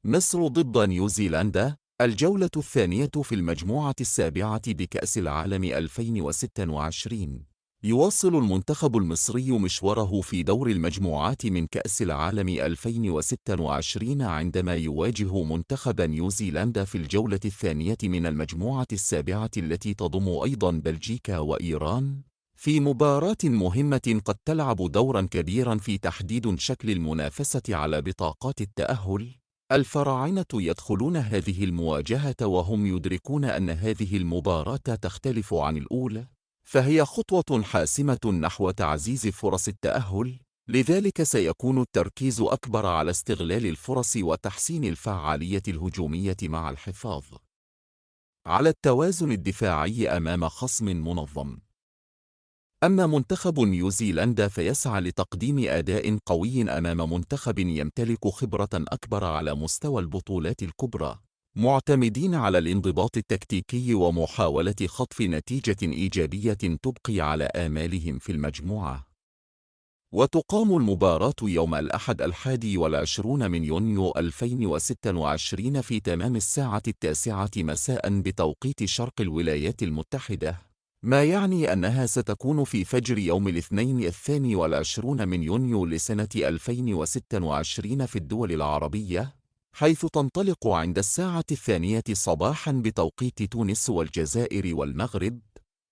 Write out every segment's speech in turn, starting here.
مصر ضد نيوزيلندا، الجولة الثانية في المجموعة السابعة بكأس العالم 2026. يواصل المنتخب المصري مشواره في دور المجموعات من كأس العالم 2026 عندما يواجه منتخب نيوزيلندا في الجولة الثانية من المجموعة السابعة التي تضم أيضا بلجيكا وإيران، في مباراة مهمة قد تلعب دورا كبيرا في تحديد شكل المنافسة على بطاقات التأهل. الفراعنة يدخلون هذه المواجهة وهم يدركون أن هذه المباراة تختلف عن الأولى، فهي خطوة حاسمة نحو تعزيز فرص التأهل، لذلك سيكون التركيز أكبر على استغلال الفرص وتحسين الفعالية الهجومية مع الحفاظ على التوازن الدفاعي أمام خصم منظم. أما منتخب نيوزيلندا فيسعى لتقديم أداء قوي أمام منتخب يمتلك خبرة أكبر على مستوى البطولات الكبرى، معتمدين على الانضباط التكتيكي ومحاولة خطف نتيجة إيجابية تبقي على آمالهم في المجموعة. وتقام المباراة يوم الأحد 21 من يونيو 2026 في تمام الساعة 9 مساء بتوقيت شرق الولايات المتحدة، ما يعني أنها ستكون في فجر يوم الاثنين 22 من يونيو لسنة 2026 في الدول العربية، حيث تنطلق عند الساعة 2 صباحا بتوقيت تونس والجزائر والمغرب،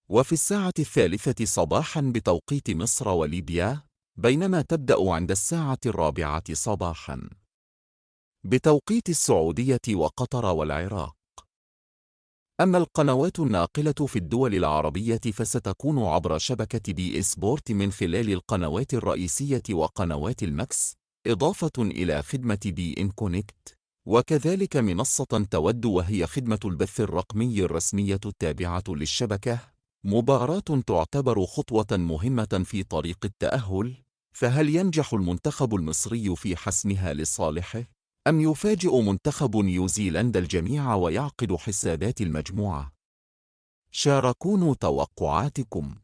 وفي الساعة 3 صباحا بتوقيت مصر وليبيا، بينما تبدأ عند الساعة 4 صباحا بتوقيت السعودية وقطر والعراق. أما القنوات الناقلة في الدول العربية فستكون عبر شبكة بي سبورت من خلال القنوات الرئيسية وقنوات الماكس، إضافة إلى خدمة بي إن كونكت، وكذلك منصة تود وهي خدمة البث الرقمي الرسمية التابعة للشبكة. مباراة تعتبر خطوة مهمة في طريق التأهل، فهل ينجح المنتخب المصري في حسمها لصالحه؟ أم يفاجئ منتخب نيوزيلندا الجميع ويعقد حسابات المجموعة؟ شاركونا توقعاتكم.